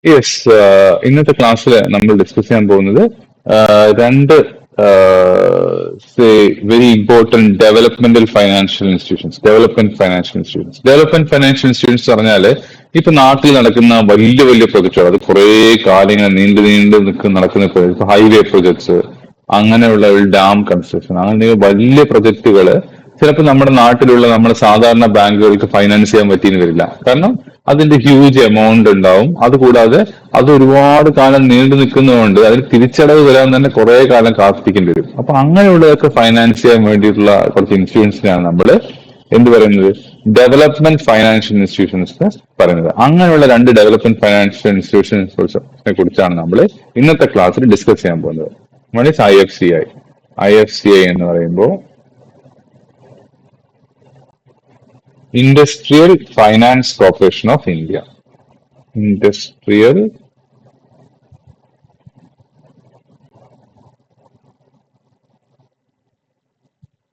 Yes, ഇന്നത്തെ ക്ലാസ്സിൽ നമ്മൾ ഡിസ്കസ് ചെയ്യാൻ പോകുന്നത് രണ്ട് very important development financial institutions പറഞ്ഞാല് ഇപ്പൊ നാട്ടിൽ നടക്കുന്ന വലിയ വലിയ പ്രൊജക്റ്റുകൾ, അത് കുറെ കാലങ്ങൾ നീണ്ടു നീണ്ടു നടക്കുന്ന ഇപ്പൊ ഹൈവേ പ്രൊജക്ട്സ്, അങ്ങനെയുള്ള ഒരു ഡാം കൺസ്ട്രക്ഷൻ, അങ്ങനെ വലിയ പ്രൊജക്ടുകള് ചിലപ്പോൾ നമ്മുടെ നാട്ടിലുള്ള നമ്മുടെ സാധാരണ ബാങ്കുകൾക്ക് ഫൈനാൻസ് ചെയ്യാൻ പറ്റിയെന്ന് വരില്ല. കാരണം അതിന്റെ ഹ്യൂജ് എമൗണ്ട് ഉണ്ടാവും. അതുകൂടാതെ അത് ഒരുപാട് കാലം നീണ്ടു നിൽക്കുന്നതുകൊണ്ട് അതിന് തിരിച്ചടവ് വരാൻ തന്നെ കുറെ കാലം കാത്തിരിക്കേണ്ടി വരും. അപ്പൊ അങ്ങനെയുള്ളതൊക്കെ ഫൈനാൻസ് ചെയ്യാൻ വേണ്ടിയിട്ടുള്ള കുറച്ച് ഇൻസ്റ്റിറ്റ്യൂഷൻസിനാണ് നമ്മൾ എന്ത് പറയുന്നത്, ഡെവലപ്മെന്റ് ഫൈനാൻഷ്യൽ ഇൻസ്റ്റിറ്റ്യൂഷൻസ് പറയുന്നത്. അങ്ങനെയുള്ള രണ്ട് ഡെവലപ്മെന്റ് ഫൈനാൻഷ്യൽ ഇൻസ്റ്റിറ്റ്യൂഷൻസിനെ കുറിച്ചാണ് നമ്മൾ ഇന്നത്തെ ക്ലാസ്സിൽ ഡിസ്കസ് ചെയ്യാൻ പോകുന്നത്. One is IFCI. IFCI എന്ന് പറയുമ്പോൾ industrial finance corporation of India. Industrial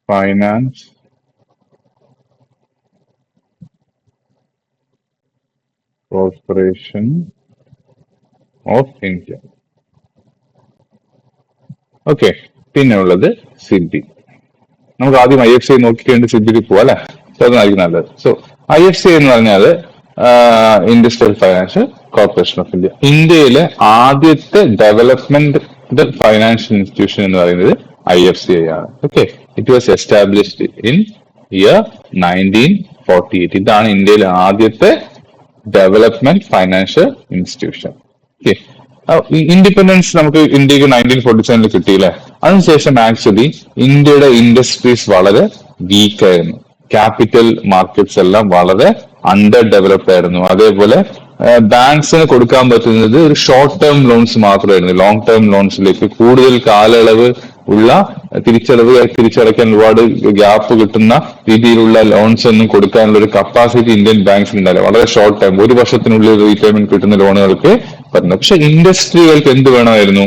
finance corporation of India. Okay, പിന്നെ ഉള്ളത് സിഡ്ബി. നമുക്ക് ആദ്യം IFCI നോക്കിക്കേണ്ട സിഡ്ബിക്ക് പോവാം അല്ലെ, അതായിരിക്കും നല്ലത്. സോ IFCI എന്ന് പറഞ്ഞാൽ industrial financial corporation of India. ഇന്ത്യയിലെ ആദ്യത്തെ ഡെവലപ്മെന്റ് ഫൈനാൻഷ്യൽ ഇൻസ്റ്റിറ്റ്യൂഷൻ എന്ന് പറയുന്നത് IFCI ആണ്. Okay, it was established in year 1948. ഇതാണ് ഇന്ത്യയിലെ ആദ്യത്തെ development financial institution. Okay, independence നമുക്ക് ഇന്ത്യക്ക് 1947 കിട്ടിയില്ലേ. അതിനുശേഷം ആക്ച്വലി ഇന്ത്യയുടെ ഇൻഡസ്ട്രീസ് വളരെ വീക്കായിരുന്നു. ക്യാപിറ്റൽ മാർക്കറ്റ്സ് എല്ലാം വളരെ അണ്ടർ ഡെവലപ്ഡ് ആയിരുന്നു. അതേപോലെ ബാങ്ക്സിന് കൊടുക്കാൻ പറ്റുന്നത് ഒരു ഷോർട്ട് ടേം ലോൺസ് മാത്രമായിരുന്നു. ലോങ് ടേം ലോൺസിലേക്ക് കൂടുതൽ കാലയളവ് ഉള്ള തിരിച്ചടയ്ക്കാൻ ഒരുപാട് ഗ്യാപ്പ് കിട്ടുന്ന രീതിയിലുള്ള ലോൺസ് ഒന്നും കൊടുക്കാനുള്ള ഒരു കപ്പാസിറ്റി ഇന്ത്യൻ ബാങ്ക്സിന് ഉണ്ടാവില്ല. വളരെ ഷോർട്ട് ടൈം, ഒരു വർഷത്തിനുള്ളിൽ റീപേയ്മെന്റ് കിട്ടുന്ന ലോണുകൾക്ക് പറ്റുന്നത്. പക്ഷെ ഇൻഡസ്ട്രികൾക്ക് എന്ത് വേണമായിരുന്നു,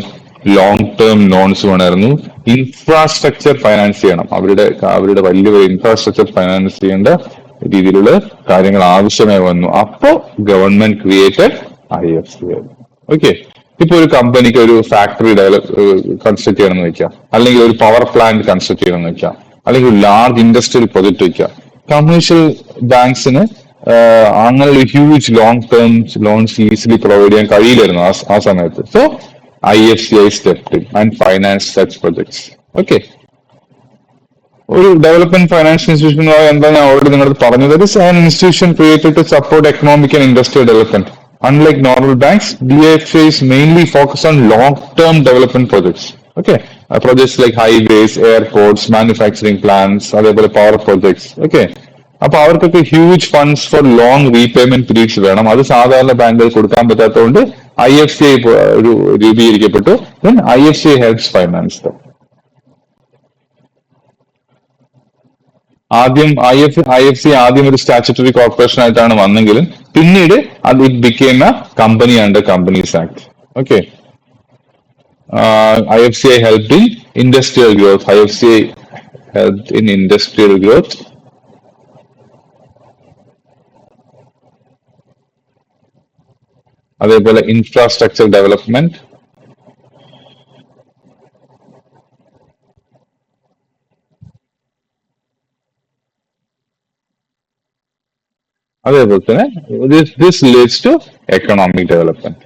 ലോങ് ടേം ലോൺസ് വേണമായിരുന്നു. ഇൻഫ്രാസ്ട്രക്ചർ ഫൈനാൻസ് ചെയ്യണം. അവരുടെ വലിയ ഇൻഫ്രാസ്ട്രക്ചർ ഫൈനാൻസ് ചെയ്യേണ്ട രീതിയിലുള്ള കാര്യങ്ങൾ ആവശ്യമായി വന്നു. അപ്പോ ഗവൺമെന്റ് ക്രിയേറ്റഡ് IFCI. ഓക്കെ, ഇപ്പൊ ഒരു കമ്പനിക്ക് ഒരു ഫാക്ടറി കൺസ്ട്രക്ട് ചെയ്യണമെന്ന് വെക്കാം, അല്ലെങ്കിൽ ഒരു പവർ പ്ലാന്റ് കൺസ്ട്രക്ട് ചെയ്യണമെന്ന് വെക്കാം, അല്ലെങ്കിൽ ഒരു ലാർജ് ഇൻഡസ്ട്രിയൽ പ്രൊജക്ട് വെക്കാം. കമേഴ്ഷ്യൽ ബാങ്ക്സിന് അങ്ങനെ ഒരു huge long term loans easily provide ചെയ്യാൻ കഴിയില്ലായിരുന്നു ആ സമയത്ത്. So IFCI stepped in and financed such projects. Okay. ഒരു ഡെവലപ്മെന്റ് ഫൈനാൻഷ്യൽ ഇൻസ്റ്റിറ്റ്യൂഷൻ എന്താ ഞാൻ ഓൾറെഡി നിങ്ങളോട് പറഞ്ഞത്. It is an institution created to support economic and industrial development. Unlike normal banks, DFIs mainly focus on long-term development projects. Okay, projects like highways, airports, manufacturing plants, അതേപോലെ power projects. Okay, അപ്പൊ അവർക്കൊക്കെ huge funds for long repayment periods വേണം. അത് സാധാരണ ബാങ്കുകൾ കൊടുക്കാൻ പറ്റാത്തതുകൊണ്ട് IFCI ഒരു രൂപീകരിക്കപ്പെട്ടു. Then IFCI helps finance them. ആദ്യം IFCI ആദ്യം ഒരു സ്റ്റാറ്റ്യൂട്ടറി കോർപ്പറേഷൻ ആയിട്ടാണ് വന്നെങ്കിലും പിന്നീട് അത് it became A company under companies act. Okay, IFCI helped in industrial growth. IFCI helped in industrial growth. അതേപോലെ ഇൻഫ്രാസ്ട്രക്ചർ ഡെവലപ്മെന്റ്, അതേപോലെ തന്നെ this leads to economic development.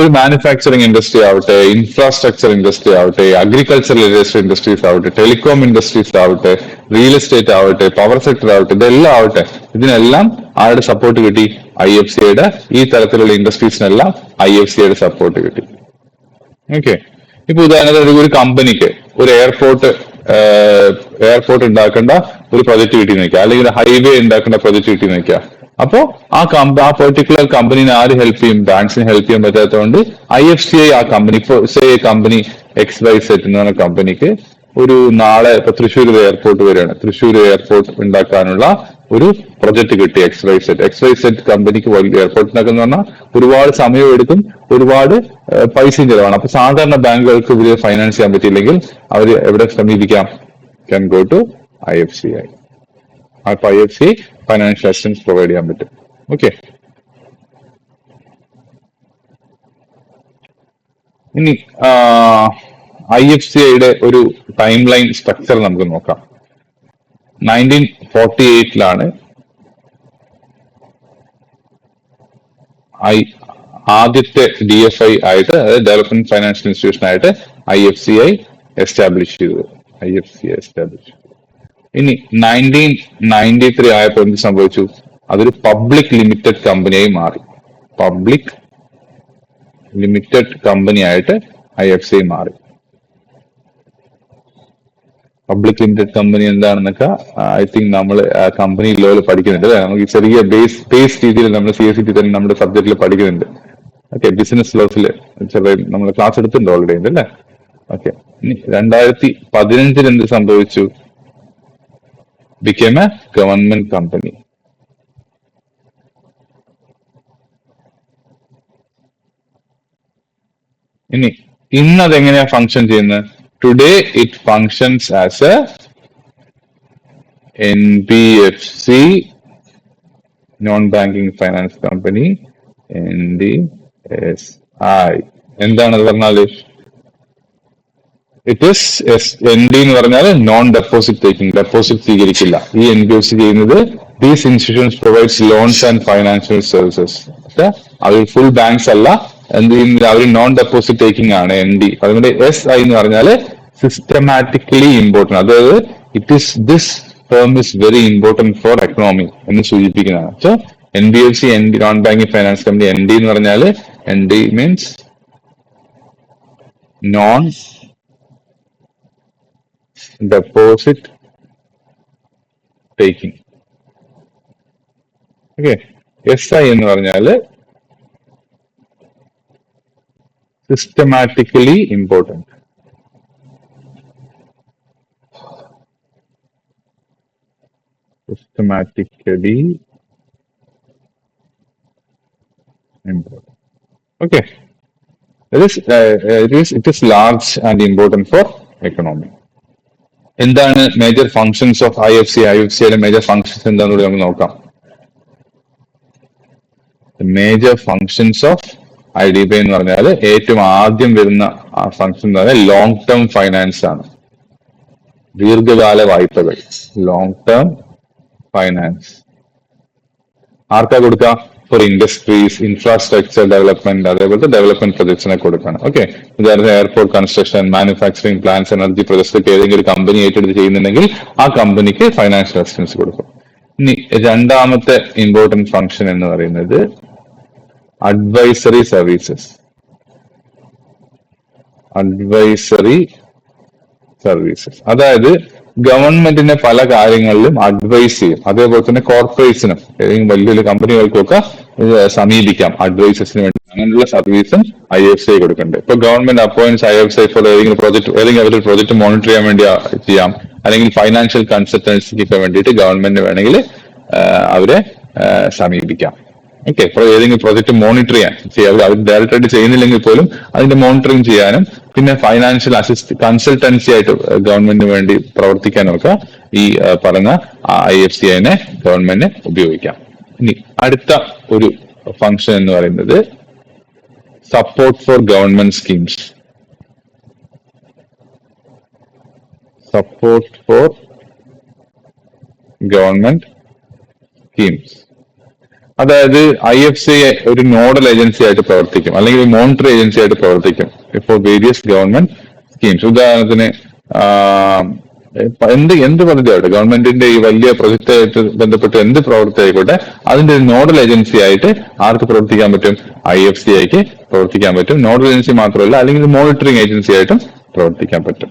ഒരു മാനുഫാക്ചറിങ് ഇൻഡസ്ട്രി ആവട്ടെ, ഇൻഫ്രാസ്ട്രക്ചർ ഇൻഡസ്ട്രി ആവട്ടെ, അഗ്രികൾച്ചർ റിലേറ്റഡ് ഇൻഡസ്ട്രീസ് ആവട്ടെ, telecom industries ആവട്ടെ, real estate ആവട്ടെ, power sector ആവട്ടെ, ഇതെല്ലാം ആവട്ടെ, ഇതിനെല്ലാം ആരുടെ സപ്പോർട്ട് കിട്ടി? IFCIയുടെ. ഈ തരത്തിലുള്ള ഇൻഡസ്ട്രീസിനെല്ലാം IFCIയുടെ സപ്പോർട്ട് കിട്ടി. ഓക്കെ, ഇപ്പൊ ഉദാഹരണത്തിന് ഒരു കമ്പനിക്ക് ഒരു എയർപോർട്ട് ഉണ്ടാക്കേണ്ട ഒരു പ്രൊജക്ട് കിട്ടിയെന്ന് വെക്കുക, അല്ലെങ്കിൽ ഒരു ഹൈവേ ഉണ്ടാക്കേണ്ട പ്രൊജക്ട് കിട്ടിയെന്ന് വെക്കുക. അപ്പോ ആ പെർട്ടിക്കുലർ കമ്പനിനെ ആര് ഹെൽപ്പ് ചെയ്യും? ബാങ്ക്സിന് ഹെൽപ്പ് ചെയ്യാൻ പറ്റാത്തതുകൊണ്ട് IFCI ആ കമ്പനി, കമ്പനി XYZ എന്ന് പറഞ്ഞ കമ്പനിക്ക് ഒരു നാളെ ഇപ്പൊ തൃശ്ശൂർ എയർപോർട്ട് വരികയാണ്, തൃശ്ശൂർ എയർപോർട്ട് ഉണ്ടാക്കാനുള്ള ഒരു പ്രൊജക്ട് കിട്ടി XYZ കമ്പനിക്ക്. വലിയ എയർപോർട്ട് ഉണ്ടാക്കുന്ന പറഞ്ഞാൽ ഒരുപാട് സമയം എടുക്കും, ഒരുപാട് പൈസയും ചെലവാണ്. അപ്പൊ സാധാരണ ബാങ്കുകൾക്ക് ഇവര് ഫൈനാൻസ് ചെയ്യാൻ പറ്റിയില്ലെങ്കിൽ അവർ എവിടെ സമീപിക്കാം? Can go to IFCI. അപ്പൊ IFCI ഫൈനാൻഷ്യൽ അസിസ്റ്റൻസ് പ്രൊവൈഡ് ചെയ്യാൻ പറ്റും. ഓക്കെ, ഇനി IFCIയുടെ ഒരു ടൈം ലൈൻ സ്ട്രക്ചർ നമുക്ക് നോക്കാം. 1948 ആദ്യത്തെ DFI ആയിട്ട്, അതായത് ഡെവലപ്മെന്റ് ഫൈനാൻഷ്യൽ ഇൻസ്റ്റിറ്റ്യൂഷൻ ആയിട്ട് IFCI എസ്റ്റാബ്ലിഷ് ചെയ്തത്. ഇനി 1993 ആയപ്പോൾ എന്ത് സംഭവിച്ചു? അതൊരു പബ്ലിക് ലിമിറ്റഡ് കമ്പനിയായി മാറി. പബ്ലിക് ലിമിറ്റഡ് കമ്പനി ആയിട്ട് IFCI മാറി. പബ്ലിക് ലിമിറ്റഡ് കമ്പനി എന്താണെന്നൊക്കെ ഐ തിങ്ക് നമ്മൾ കമ്പനി ലോയിൽ പഠിക്കുന്നുണ്ട് അല്ലെ. നമുക്ക് ചെറിയ ബേസ് രീതിയിൽ നമ്മൾ CSCT തന്നെ നമ്മുടെ സബ്ജക്റ്റിൽ പഠിക്കുന്നുണ്ട്. ഓക്കെ, ബിസിനസ് ലോസിൽ ചെറിയ നമ്മൾ ക്ലാസ് എടുത്തിട്ടുണ്ട് ഓൾറെഡി ഉണ്ട് അല്ലേ. ഓക്കെ, ഇനി 2015 എന്ത് സംഭവിച്ചു? became a government company. ഇന്ന് അതെങ്ങനെയാ ഫങ്ഷൻ ചെയ്യുന്നത്? Today it functions as A NBFC, non banking finance company, NDSI. എന്താണത് പറഞ്ഞാല്? ഇറ്റ് ഇസ് ND എന്ന് പറഞ്ഞാൽ നോൺ ഡെപ്പോസിറ്റ് ടേക്കിംഗ്, ഡെപ്പോസിറ്റ് സ്വീകരിക്കില്ല. ഈ NBFC ചെയ്യുന്നത് these institutions provides loans and financial services. അവർ ഫുൾ ബാങ്ക്സ് അല്ല, എന്ത് ചെയ്യുന്നത്? അവർ നോൺ ഡെപ്പോസിറ്റ് ടേക്കിംഗ് ആണ് ND. അതുകൊണ്ട് SI എന്ന് പറഞ്ഞാല് സിസ്റ്റമാറ്റിക്കലി ഇമ്പോർട്ടൻറ്റ്, അതായത് it is this firm is very important for economy എന്ന് സൂചിപ്പിക്കുന്നതാണ്. So NBFC, non banking finance company, ND എന്ന് പറഞ്ഞാല് ND means non deposit taking. Okay, SI എന്ന് പറഞ്ഞാല് systematically important. Systematically important. Okay, it is large and important for economy. എന്താണ് major functions of IFCIയുടെ major functions എന്താണെന്ന് നമുക്ക് നോക്കാം. Major functions of IDBI എന്ന് പറഞ്ഞാൽ ഏറ്റവും ആദ്യം വരുന്ന ആ ഫങ്ഷൻ എന്ന് പറഞ്ഞാൽ ലോങ് ടേം ഫൈനാൻസ് ആണ്. ദീർഘകാല വായ്പകൾ, ലോങ് ടേം ഫൈനാൻസ്. ആർക്കാ കൊടുക്കുക? ഫോർ ഇൻഡസ്ട്രീസ്, ഇൻഫ്രാസ്ട്രക്ചർ ഡെവലപ്മെന്റ്, അതേപോലത്തെ ഡെവലപ്മെന്റ് പ്രൊജക്ട്സിനെ കൊടുക്കണം. ഓക്കെ, ഉദാഹരണത്തിന് airport construction, manufacturing plants, energy projects ഒക്കെ ഏതെങ്കിലും ഒരു കമ്പനി ഏറ്റെടുത്ത് ചെയ്യുന്നുണ്ടെങ്കിൽ ആ കമ്പനിക്ക് ഫൈനാൻഷ്യൽ അസിസ്റ്റൻസ് കൊടുക്കും. ഇനി രണ്ടാമത്തെ ഇമ്പോർട്ടന്റ് ഫംഗ്ഷൻ എന്ന് പറയുന്നത് അഡ്വൈസറി സർവീസസ്. അതായത് ഗവൺമെന്റിനെ പല കാര്യങ്ങളിലും അഡ്വൈസ് ചെയ്യും. അതേപോലെ തന്നെ കോർപ്പറേറ്റ്സിനും ഏതെങ്കിലും വലിയ വലിയ കമ്പനികൾക്കൊക്കെ സമീപിക്കാം അഡ്വൈസസിന് വേണ്ടി. അങ്ങനെയുള്ള സർവീസും IFCI കൊടുക്കുന്നുണ്ട്. ഇപ്പൊ ഗവൺമെന്റ് അപ്പോയിന്റ്സ് IFCI ഫോർ ഏതെങ്കിലും അവരുടെ പ്രോജക്ട് മോണിറ്റർ ചെയ്യാൻ വേണ്ടി ചെയ്യാം, അല്ലെങ്കിൽ ഫൈനാൻഷ്യൽ കൺസൾട്ടൻസിക്ക് വേണ്ടിയിട്ട് ഗവൺമെന്റ് വേണമെങ്കിൽ അവരെ സമീപിക്കാം. ഓക്കെ, ഏതെങ്കിലും പ്രോജക്ട് മോണിറ്റർ ചെയ്യാൻ അവർ ഡയറക്റ്റായിട്ട് ചെയ്യുന്നില്ലെങ്കിൽ പോലും അതിന്റെ മോണിറ്ററിങ് ചെയ്യാനും പിന്നെ ഫൈനാൻഷ്യൽ കൺസൾട്ടൻസി ആയിട്ട് ഗവൺമെന്റിന് വേണ്ടി പ്രവർത്തിക്കാനും ഒക്കെ ഈ പറഞ്ഞ IFCIനെ ഗവൺമെന്റിന് ഉപയോഗിക്കാം. ഇനി അടുത്ത ഒരു ഫംഗ്ഷൻ എന്ന് പറയുന്നത് support for government schemes. Support for government schemes, അതായത് IFCI ഒരു നോഡൽ ഏജൻസി ആയിട്ട് പ്രവർത്തിക്കും, അല്ലെങ്കിൽ മോണിറ്ററി ഏജൻസി ആയിട്ട് പ്രവർത്തിക്കും ഫോർ വേരിയസ് ഗവൺമെന്റ് സ്കീംസ്. ഉദാഹരണത്തിന് എന്ത് പദ്ധതി ആയിട്ട് ഗവൺമെന്റിന്റെ ഈ വലിയ പ്രൊജക്ട് ആയിട്ട് ബന്ധപ്പെട്ട് എന്ത് പ്രവൃത്തി ആയിക്കോട്ടെ അതിന്റെ ഒരു നോഡൽ ഏജൻസി ആയിട്ട് ആർക്ക് പ്രവർത്തിക്കാൻ പറ്റും? IFCIക്ക് പ്രവർത്തിക്കാൻ പറ്റും. നോഡൽ ഏജൻസി മാത്രമല്ല, അല്ലെങ്കിൽ മോണിറ്ററിംഗ് ഏജൻസി ആയിട്ടും പ്രവർത്തിക്കാൻ പറ്റും.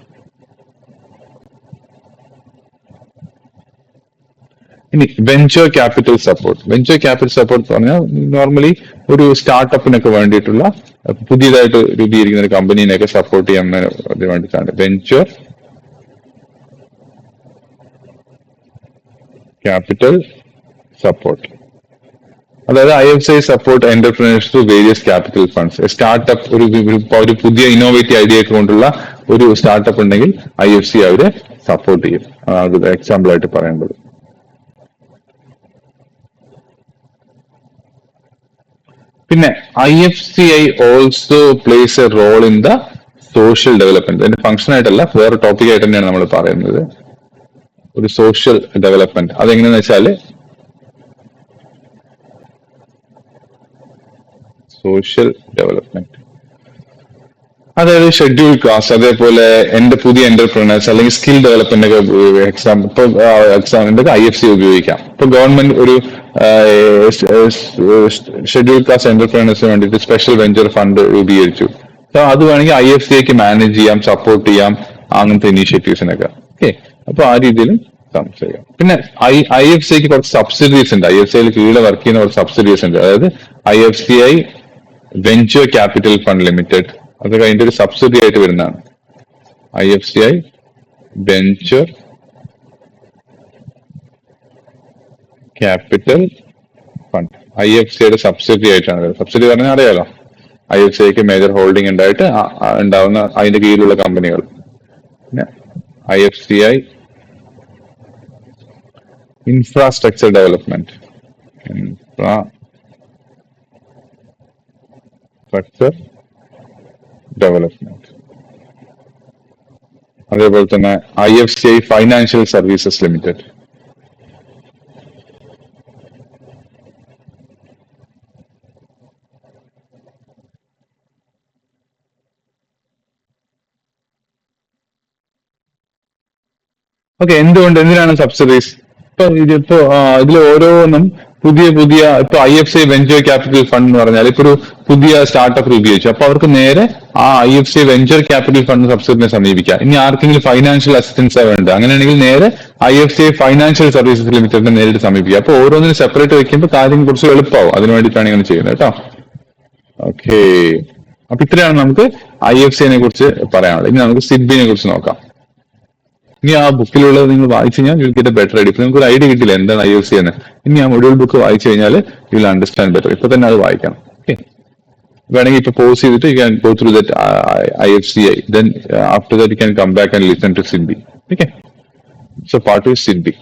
ഇനി venture capital support. Venture capital support പറഞ്ഞാൽ നോർമലി ഒരു സ്റ്റാർട്ടപ്പിനൊക്കെ വേണ്ടിയിട്ടുള്ള പുതിയതായിട്ട് രൂപീകരിക്കുന്ന ഒരു കമ്പനീനെയൊക്കെ സപ്പോർട്ട് ചെയ്യാൻ വേണ്ടിയിട്ടാണ് വെഞ്ചർ ക്യാപിറ്റൽ സപ്പോർട്ട്. അതായത് IFCI support entrepreneurs to various capital funds. Startup ഒരു പുതിയ ഇന്നോവേറ്റീവ് ഐഡിയ ഒക്കെ കൊണ്ടുള്ള ഒരു സ്റ്റാർട്ടപ്പ് ഉണ്ടെങ്കിൽ IFCI അവരെ സപ്പോർട്ട് ചെയ്യും. അത് എക്സാമ്പിൾ ആയിട്ട് പറയുന്നത്. പിന്നെ IFCI also plays a role in the social development. അതിന്റെ ഫംഗ്ഷൻ ആയിട്ടല്ല, വേറെ ടോപ്പിക് ആയിട്ട് തന്നെയാണ് നമ്മൾ പറയുന്നത്. ഒരു സോഷ്യൽ ഡെവലപ്മെന്റ് അതെങ്ങനെയാന്ന് വെച്ചാല് സോഷ്യൽ ഡെവലപ്മെന്റ്, അതായത് ഷെഡ്യൂൾ കാസ്റ്റ്, അതേപോലെ എന്റെ പുതിയ എന്റർപ്രണേഴ്സ് അല്ലെങ്കിൽ സ്കിൽ ഡെവലപ്മെന്റ് ഒക്കെ എക്സാമിന്റെ IFCI ഉപയോഗിക്കാം. ഇപ്പൊ ഗവൺമെന്റ് ഒരു ഷെഡ്യൂൾ കാസ്റ്റ് എന്റർപ്രണേഴ്സിന് വേണ്ടിയിട്ട് സ്പെഷ്യൽ വെഞ്ചർ ഫണ്ട് രൂപീകരിച്ചു. അത് വേണമെങ്കിൽ IFCIക്ക് മാനേജ് ചെയ്യാം, സപ്പോർട്ട് ചെയ്യാം അങ്ങനത്തെ ഇനീഷ്യേറ്റീവ്സിനൊക്കെ. ഓക്കെ, അപ്പൊ ആ രീതിയിലും സംശയം. പിന്നെ IFCIക്ക് കുറച്ച് സബ്സിഡീസ് ഉണ്ട്. IFCIയിൽ കീഴിൽ വർക്ക് ചെയ്യുന്ന കുറച്ച് സബ്സിഡീസ് ഉണ്ട്. അതായത് IFCI venture capital fund limited, അതൊക്കെ അതിന്റെ ഒരു സബ്സിഡി ആയിട്ട് വരുന്നതാണ്. IFCI വെഞ്ചർ ക്യാപിറ്റൽ ഫണ്ട് IFCIയുടെ സബ്സിഡി ആയിട്ടാണ്. സബ്സിഡി പറഞ്ഞാൽ അറിയാലോ, IFCIക്ക് മേജർ ഹോൾഡിംഗ് ഉണ്ടായിട്ട് ഉണ്ടാവുന്ന അതിന്റെ കീഴിലുള്ള കമ്പനികൾ. പിന്നെ IFCI infrastructure development, infrastructure development. അതേപോലെ തന്നെ IFCI financial services limited. Okay, എന്തിനാണ് സബ്സിഡീസ്? ഇതിപ്പോ ഇതിൽ ഓരോന്നും പുതിയ ഇപ്പൊ IFCI വെഞ്ചർ ക്യാപിറ്റൽ ഫണ്ട് എന്ന് പറഞ്ഞാൽ ഇപ്പൊ ഒരു പുതിയ സ്റ്റാർട്ടപ്പ് രൂപീകരിച്ചു. അപ്പൊ അവർക്ക് നേരെ ആ IFCI വെഞ്ചർ ക്യാപിറ്റൽ ഫണ്ട് സബ്സിഡിനെ സമീപിക്കാം. ഇനി ആർക്കെങ്കിലും ഫൈനാൻഷ്യൽ അസിസ്റ്റൻസ് വേണ്ട, അങ്ങനെയാണെങ്കിൽ നേരെ IFCI ഫൈനാൻഷ്യൽ സർവീസസ് ലിമിറ്റഡിനെ നേരിട്ട് സമീപിക്കാം. അപ്പൊ ഓരോന്നിനും സെപ്പറേറ്റ് വെക്കുമ്പോൾ കാര്യം കുറച്ച് എളുപ്പമാവും. അതിനു വേണ്ടിയിട്ടാണ് ഇങ്ങനെ ചെയ്യുന്നത് കേട്ടോ. ഓക്കെ, അപ്പൊ ഇത്രയാണ് നമുക്ക് IFCIനെ കുറിച്ച് പറയാനുള്ളത്. ഇനി നമുക്ക് സിഡ്ബിനെ കുറിച്ച് നോക്കാം. ഇനി ആ ബുക്കിലുള്ളത് നിങ്ങൾ വായിച്ചു കഴിഞ്ഞാൽ you get A better idea. ഇപ്പൊ നിങ്ങൾക്ക് ഒരു ഐഡിയ കിട്ടില്ല എന്താണ് IFCI എന്ന്. ഇനി ആ മൊഡ്യൂൾ ബുക്ക് വായിച്ചു കഴിഞ്ഞാൽ യു വിൽ അണ്ടർസ്റ്റാൻഡ് ബെറ്റർ. ഇപ്പൊ തന്നെ അത് വായിക്കണം. ഓക്കെ, വേണമെങ്കിൽ ഇപ്പൊ പോസ് ചെയ്തിട്ട് U can go through that IFCI. Then after that you can come back and listen to SIDBI. Okay, so part is SIDBI.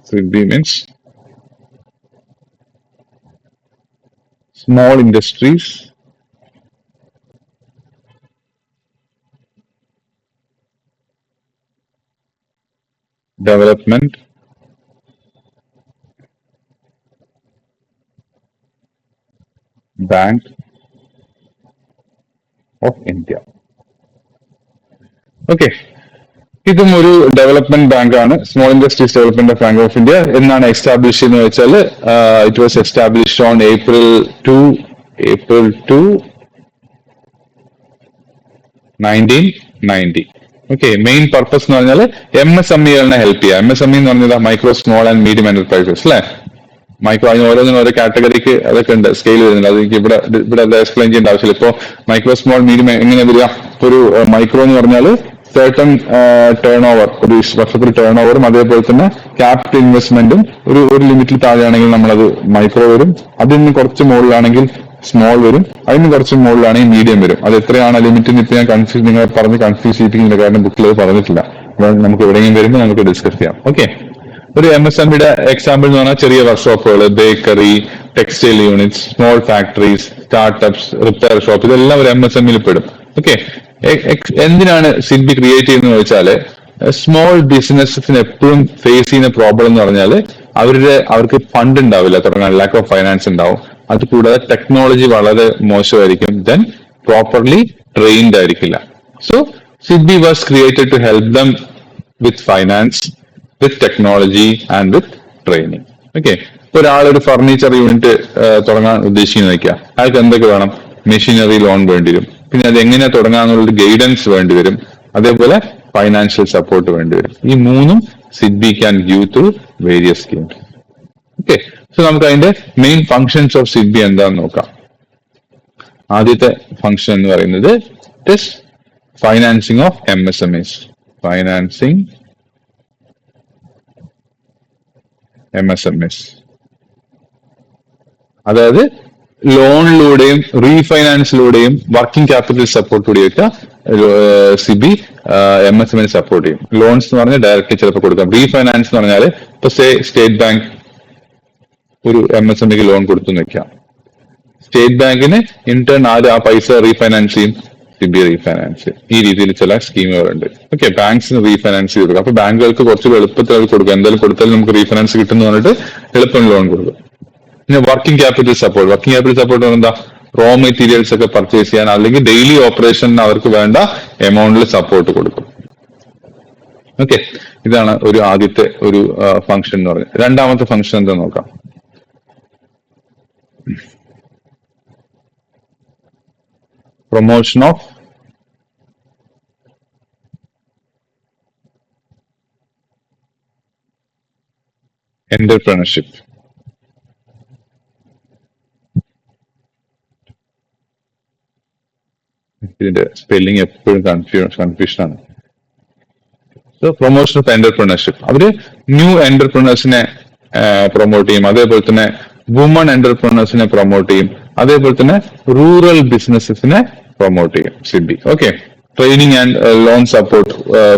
SIDBI means small industries development Bank of India. Okay, ഇതും ഒരു development bank ആണ്. Small industries development bank of India എന്നാണ് establish എന്ന് വെച്ചാൽ it was established on April 2, 1990. Okay, main purpose എന്ന് പറഞ്ഞാൽ MSMEകളെ help ചെയ്യുക. MSME എന്ന് പറഞ്ഞാൽ micro small and medium enterprises അല്ലെ. മൈക്രോ അതിന് ഓരോന്നിനും ഓരോ കാറ്റഗറിക്ക് അതൊക്കെ ഉണ്ട്, സ്കെയിൽ വരുന്നുണ്ട്. അത് എനിക്ക് ഇവിടെ എക്സ്പ്ലെയിൻ ചെയ്യേണ്ട ആവശ്യമില്ല. ഇപ്പോൾ മൈക്രോ സ്മോൾ മീഡിയം എങ്ങനെ വരിക? ഒരു മൈക്രോ എന്ന് പറഞ്ഞാൽ certain ടേൺ ഓവർ, ഒരു വർഷത്തിൽ ടേൺ ഓവറും അതേപോലെ തന്നെ ക്യാപിറ്റൽ ഇൻവെസ്റ്റ്മെന്റും ഒരു ലിമിറ്റിൽ താഴെയാണെങ്കിൽ നമ്മളത് മൈക്രോ വരും. അതിന് കുറച്ച് മുകളിലാണെങ്കിൽ സ്മോൾ വരും. അതിന് കുറച്ച് മുകളിലാണെങ്കിൽ മീഡിയം വരും. അത് എത്രയാണ് ലിമിറ്റ് ഇപ്പൊ ഞാൻ നിങ്ങൾ പറഞ്ഞ് കൺഫ്യൂസ് ചെയ്യിപ്പിക്കുന്നില്ല, കാരണം ബുക്കിൽ അത് പറഞ്ഞിട്ടില്ല. നമുക്ക് എവിടെയെങ്കിലും വരുമ്പോൾ നമുക്ക് ഡിസ്കസ് ചെയ്യാം. ഓക്കെ, ഒരു MSMEയുടെ എക്സാമ്പിൾ എന്ന് പറഞ്ഞാൽ ചെറിയ വർക്ക്ഷോപ്പുകൾ, bakery, textile units, small factories, startups, repair shop, ഇതെല്ലാം ഒരു MSMEയിൽ പെടും. ഓക്കെ, എന്തിനാണ് SIDBI ക്രിയേറ്റ് ചെയ്യുന്നത് വെച്ചാല് സ്മോൾ ബിസിനസ്സിന് എപ്പോഴും ഫേസ് ചെയ്യുന്ന പ്രോബ്ലം എന്ന് പറഞ്ഞാൽ അവർക്ക് ഫണ്ട് ഉണ്ടാവില്ല തുടങ്ങാൻ, ലാക്ക് ഓഫ് ഫൈനാൻസ് ഉണ്ടാവും. അത് കൂടാതെ ടെക്നോളജി വളരെ മോശമായിരിക്കും, ദെൻ പ്രോപ്പർലി ട്രെയിൻഡ് ആയിരിക്കില്ല. So SIDBI was created to help them with finance, with technology and with training. Okay, ഒരാളൊരു ഫർണിച്ചർ യൂണിറ്റ് തുടങ്ങാൻ ഉദ്ദേശിക്കുന്ന വയ്ക്കുക, അയാൾക്ക് എന്തൊക്കെ വേണം? മെഷീനറി ലോൺ വേണ്ടി വരും, പിന്നെ അത് എങ്ങനെ തുടങ്ങാന്നുള്ള ഗൈഡൻസ് വേണ്ടി വരും, അതേപോലെ ഫൈനാൻഷ്യൽ സപ്പോർട്ട് വേണ്ടി വരും. ഈ മൂന്നും SIDBI can give through various schemes. Okay, so നമുക്ക് അതിന്റെ മെയിൻ ഫങ്ഷൻസ് ഓഫ് SIDBI എന്താണെന്ന് നോക്കാം. ആദ്യത്തെ ഫങ്ഷൻ എന്ന് പറയുന്നത് is financing of MSMEs. Financing MSMEs, അതായത് ലോണിലൂടെയും റീഫൈനാൻസിലൂടെയും വർക്കിംഗ് ക്യാപിറ്റൽ സപ്പോർട്ടിലൂടെയൊക്കെ സിബി MSME സപ്പോർട്ട് ചെയ്യും. ലോൺസ് എന്ന് പറഞ്ഞാൽ ഡയറക്റ്റ് ചിലപ്പോൾ കൊടുക്കാം. റീഫൈനാൻസ് എന്ന് പറഞ്ഞാൽ ഇപ്പൊ സ്റ്റേറ്റ് ബാങ്ക് ഒരു MSMEക്ക് ലോൺ കൊടുത്തു വെക്കാം. സ്റ്റേറ്റ് ബാങ്കിന് ഇന്റേൺ ആര് ആ പൈസ റീഫൈനാൻസ് ചെയ്യും? സിബി റീഫൈനാൻസ്. ഈ രീതിയിൽ ചില സ്കീമുകളുണ്ട്. ഓക്കെ, ബാങ്ക്സിന് റീഫൈനാൻസ് ചെയ്ത് കൊടുക്കും. അപ്പൊ ബാങ്കുകൾക്ക് കുറച്ചുകൂടി എളുപ്പത്തിൽ അത് കൊടുക്കും. എന്തായാലും കൊടുത്താലും നമുക്ക് റീഫൈനാൻസ് കിട്ടുന്ന പറഞ്ഞിട്ട് എളുപ്പം ലോൺ കൊടുക്കും. പിന്നെ working capital support. Working capital support എന്താ? റോ മെറ്റീരിയൽസ് ഒക്കെ പർച്ചേസ് ചെയ്യാൻ അല്ലെങ്കിൽ ഡെയിലി ഓപ്പറേഷന് അവർക്ക് വേണ്ട എമൗണ്ടിൽ സപ്പോർട്ട് കൊടുക്കും. ഓക്കെ, ഇതാണ് ഒരു ആദ്യത്തെ ഒരു ഫംഗ്ഷൻ എന്ന് പറയുന്നത്. രണ്ടാമത്തെ ഫംഗ്ഷൻ എന്താ നോക്കാം. Promotion of entrepreneurship. ഇതിന്റെ സ്പെല്ലിംഗ് എപ്പോഴും കൺഫ്യൂഷൻ ആണ്. Promotion of entrepreneurship. അവര് ന്യൂ എന്റർപ്രണേഴ്സിനെ പ്രൊമോട്ട് ചെയ്യും. അതേപോലെ തന്നെ വുമൺ എന്റർപ്രണേഴ്സിനെ പ്രൊമോട്ട് ചെയ്യും. അതേപോലെ തന്നെ റൂറൽ ബിസിനസിനെ പ്രൊമോട്ട് ചെയ്യും SIDBI. Okay, training and loan support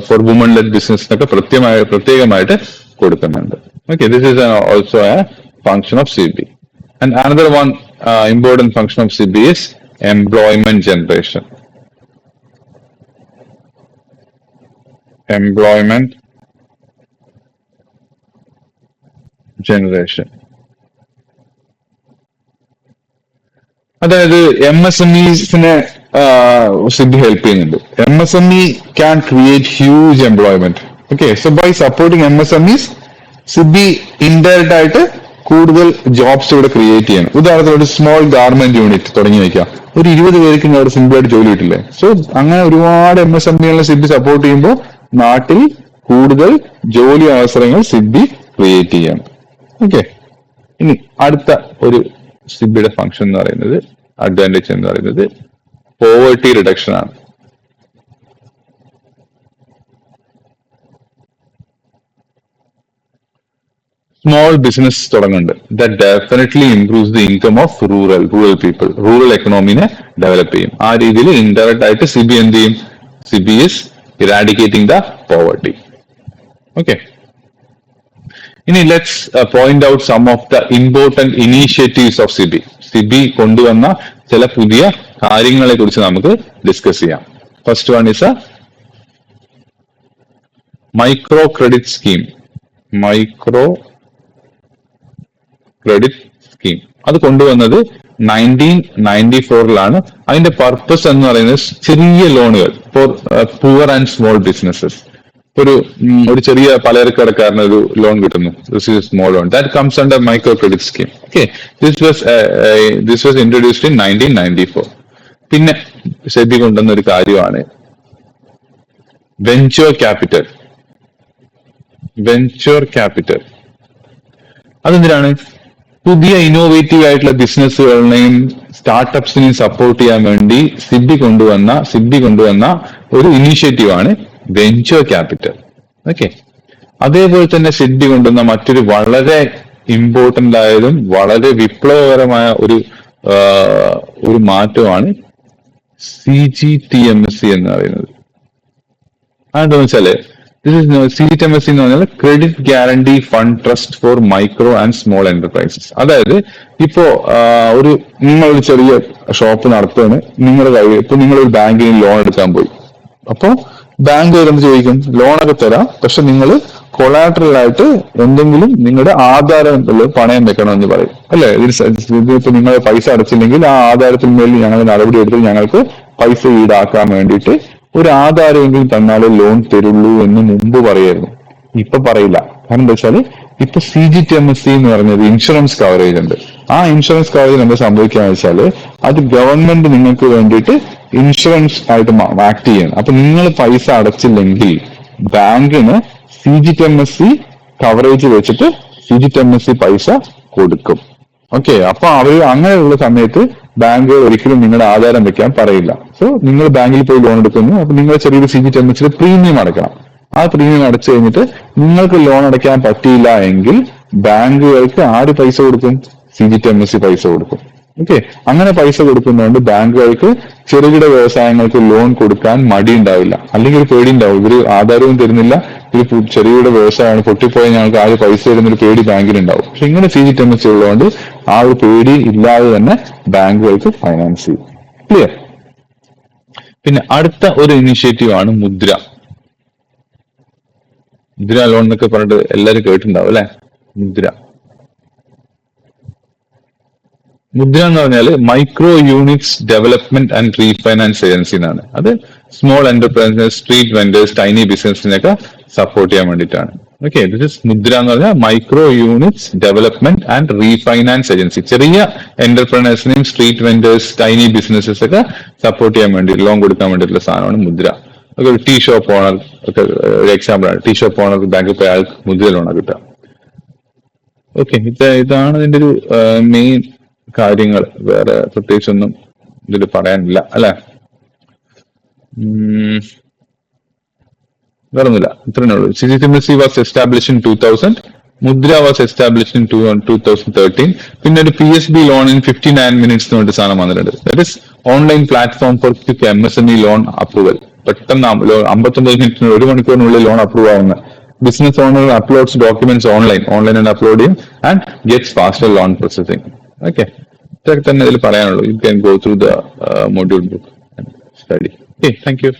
for woman led ബിസിനസിനൊക്കെ പ്രത്യേകമായിട്ട് കൊടുക്കുന്നുണ്ട്. Okay, this is also a function of SIDBI. And another one important function of SIDBI is employment generation. Employment generation. അതായത് MSMEസിനെ സിബി ഹെൽപ്പ് ചെയ്യുന്നുണ്ട്. MSME can create huge employment. Okay, so by supporting MSMEs, സിബി indirect ആയിട്ട് കൂടുതൽ jobs ഇവിടെ create ചെയ്യണം. ഉദാഹരണത്തിന് ഒരു സ്മോൾ ഗാർമെന്റ് യൂണിറ്റ് തുടങ്ങി വയ്ക്കാം. ഒരു 20 പേർക്ക് അവിടെ സിമ്പിൾ ആയിട്ട് ജോലി കിട്ടില്ലേ? സോ അങ്ങനെ ഒരുപാട് MSMEകളെ സിബി സപ്പോർട്ട് ചെയ്യുമ്പോൾ നാട്ടിൽ കൂടുതൽ ജോലി അവസരങ്ങൾ സിബി ക്രിയേറ്റ് ചെയ്യാം. ഓക്കെ, ഇനി അടുത്ത ഒരു സിബിയുടെ ഫംഗ്ഷൻ എന്ന് പറയുന്നത്, അഡ്വാൻറ്റേജ് എന്ന് പറയുന്നത് പോവർട്ടി റിഡക്ഷൻ ആണ്. സ്മോൾ ബിസിനസ് തുടങ്ങുന്നുണ്ട്. That definitely improves the income of rural people. Rural എക്കണോമിനെ ഡെവലപ്പ് ചെയ്യും. ആ രീതിയിൽ ഇൻഡയറക്റ്റ് ആയിട്ട് സിബി എന്ത് ചെയ്യും? SIDBI is eradicating the poverty. Okay, ഇനി let's point out some of the important initiatives of SIDBI. SIDBI കൊണ്ടുവന്ന ചില പുതിയ കാര്യങ്ങളെ കുറിച്ച് നമുക്ക് ഡിസ്കസ് ചെയ്യാം. First one is a micro credit scheme. Micro credit scheme അത് കൊണ്ടുവന്നത് 1994 അതിന്റെ പർപ്പസ് എന്ന് പറയുന്നത് ചെറിയ ലോണുകൾ for poor and small businesses. ഒരു ചെറിയ പലചരക്കടക്കാരന് ഒരു ലോൺ കിട്ടുന്നു. Small loan that comes under micro credit scheme. Okay, this was introduced in 1994. പിന്നെ സെബി കൊണ്ടുവന്ന ഒരു കാര്യമാണ് വെഞ്ചർ ക്യാപിറ്റൽ. അതെന്തിനാണ്? പുതിയ ഇന്നോവേറ്റീവ് ആയിട്ടുള്ള ബിസിനസ്സുകളെയും സ്റ്റാർട്ടപ്സിനെയും സപ്പോർട്ട് ചെയ്യാൻ വേണ്ടി സിബി കൊണ്ടുവന്ന ഒരു ഇനീഷ്യേറ്റീവ് ആണ് വെഞ്ചർ ക്യാപിറ്റൽ. ഓക്കെ, അതേപോലെ തന്നെ സിബി കൊണ്ടുവന്ന മറ്റൊരു വളരെ ഇമ്പോർട്ടന്റ് ആയതും വളരെ വിപ്ലവകരമായ ഒരു മാറ്റമാണ് CGTMSE എന്ന് പറയുന്നത്. അതെന്താണെന്ന് വെച്ചാല് CGTMSE എന്ന് പറഞ്ഞാൽ credit guarantee fund trust four micro and small enterprises. അതായത് ഇപ്പോ നിങ്ങളൊരു ചെറിയ ഷോപ്പ് നടത്തുകയാണ്. നിങ്ങളൊരു ബാങ്കിന് ലോൺ എടുക്കാൻ പോയി. അപ്പോ ബാങ്ക് എന്ത് ചോദിക്കും? ലോണൊക്കെ തരാം, പക്ഷെ നിങ്ങൾ കൊളാട്രൽ ആയിട്ട് എന്തെങ്കിലും നിങ്ങളുടെ ആധാരം പണയം വെക്കണം എന്ന് പറയും അല്ലെ? ഇതിപ്പോ നിങ്ങൾ പൈസ അടച്ചില്ലെങ്കിൽ ആ ആധാരത്തിന് മേലിൽ ഞങ്ങൾ നടപടി എടുത്ത് ഞങ്ങൾക്ക് പൈസ ഈടാക്കാൻ വേണ്ടിയിട്ട് ഒരു ആധാരമെങ്കിലും തന്നാലേ ലോൺ തരുള്ളൂ എന്ന് മുമ്പ് പറയായിരുന്നു. ഇപ്പൊ പറയില്ല. കാരണം എന്താ വെച്ചാല് ഇപ്പൊ CGTMSE എന്ന് പറഞ്ഞത് ഇൻഷുറൻസ് കവറേജ് ഉണ്ട്. ആ ഇൻഷുറൻസ് കവറേജ് എന്താ സംഭവിക്കാന്ന് വെച്ചാല് അത് ഗവൺമെന്റ് നിങ്ങൾക്ക് വേണ്ടിയിട്ട് ഇൻഷുറൻസ് ആയിട്ട് ആക്ട് ചെയ്യണം. അപ്പൊ നിങ്ങൾ പൈസ അടച്ചില്ലെങ്കിൽ ബാങ്കിന് CGTMSE കവറേജ് വെച്ചിട്ട് CGTMSE പൈസ കൊടുക്കും. ഓക്കെ, അപ്പൊ അങ്ങനെയുള്ള സമയത്ത് ബാങ്ക് ഒരിക്കലും നിങ്ങളുടെ ആധാരം വെക്കാൻ പറയില്ല. സോ നിങ്ങൾ ബാങ്കിൽ പോയി ലോൺ എടുക്കുന്നു. അപ്പൊ നിങ്ങൾ ചെറിയൊരു CGTMSE പ്രീമിയം അടയ്ക്കണം. ആ പ്രീമിയം അടച്ചു കഴിഞ്ഞിട്ട് നിങ്ങൾക്ക് ലോൺ അടയ്ക്കാൻ പറ്റിയില്ല എങ്കിൽ ബാങ്കുകൾക്ക് ആര് പൈസ കൊടുക്കും? CGTMSE പൈസ കൊടുക്കും. ഓക്കെ, അങ്ങനെ പൈസ കൊടുക്കുന്നതുകൊണ്ട് ബാങ്കുകൾക്ക് ചെറുകിട വ്യവസായങ്ങൾക്ക് ലോൺ കൊടുക്കാൻ മടി ഉണ്ടാവില്ല, അല്ലെങ്കിൽ ഒരു പേടി ഉണ്ടാവും. ഇവര് ആധാരവും തരുന്നില്ല, ഇത് ചെറുകിട വ്യവസായമാണ്, പൊട്ടിപ്പോയാൽ ഞങ്ങൾക്ക് ആര് പൈസ തരുന്നൊരു പേടി ബാങ്കിനുണ്ടാവും. പക്ഷെ ഇങ്ങനെ CGTMSE ഉള്ളതുകൊണ്ട് ആ ഒരു പേടി ഇല്ലാതെ തന്നെ ബാങ്കുകൾക്ക് ഫൈനാൻസ് ചെയ്യും. ക്ലിയർ? പിന്നെ അടുത്ത ഒരു ഇനിഷ്യേറ്റീവ് ആണ് മുദ്ര. മുദ്ര ലോൺ എന്നൊക്കെ പറഞ്ഞിട്ട് എല്ലാവരും കേട്ടിട്ടുണ്ടാവും അല്ലെ? മുദ്ര മുദ്ര എന്ന് പറഞ്ഞാല് micro units development and refinance agency എന്നാണ്. അത് small enterprises, street vendors, tiny ബിസിനസിനൊക്കെ സപ്പോർട്ട് ചെയ്യാൻ വേണ്ടിയിട്ടാണ്. ഓക്കെ, ദിസ് ഇസ് മുദ്ര എന്ന് പറഞ്ഞാൽ micro units development and refinance agency. ചെറിയ എന്റർപ്രണേഴ്സിനെയും സ്ട്രീറ്റ് വെൻഡേഴ്സ്, ടൈനി ബിസിനസ്സസ് ഒക്കെ സപ്പോർട്ട് ചെയ്യാൻ വേണ്ടി, ലോൺ കൊടുക്കാൻ വേണ്ടിയിട്ടുള്ള സാധനമാണ് മുദ്ര. ഒക്കെ ഒരു ടീ ഷോപ്പ് ഓണർ ഒക്കെ ഒരു എക്സാമ്പിൾ ആണ്. ടീ ഷോപ്പ് ഓണർ ബാങ്കിൽ പോയി അയാൾക്ക് മുദ്ര ലോണാണ് കിട്ടുക. ഓക്കെ, ഇതാണ് ഇതിന്റെ ഒരു മെയിൻ കാര്യങ്ങൾ. വേറെ പ്രത്യേകിച്ചൊന്നും ഇതിൽ പറയാനില്ല അല്ലെ? വേറൊന്നുമില്ല, ഇത്രയേ ഉള്ളൂ. CGTMSE was establish in 2000. മുദ്ര വാസ് എസ്റ്റാബ്ലിഷ് ഇൻ 2013. പിന്നെ ഒരു PSB ലോൺ ഇൻ 59 minutes എന്ന് പറഞ്ഞിട്ട് സാധനം വന്നിട്ടുണ്ട്. That is online platform for quick MSME loan approval. പെട്ടെന്ന് 59 മിനിറ്റിന്, 1 മണിക്കൂറിനുള്ളിൽ ലോൺ അപ്രൂവ് ആവുന്ന. Business owner uploads documents online upload ചെയ്യും and gets faster loan processing. Okay, ഇതൊക്കെ തന്നെ ഇതിൽ പറയാനുള്ളൂ. You can go through the module book and study. Okay, thank U.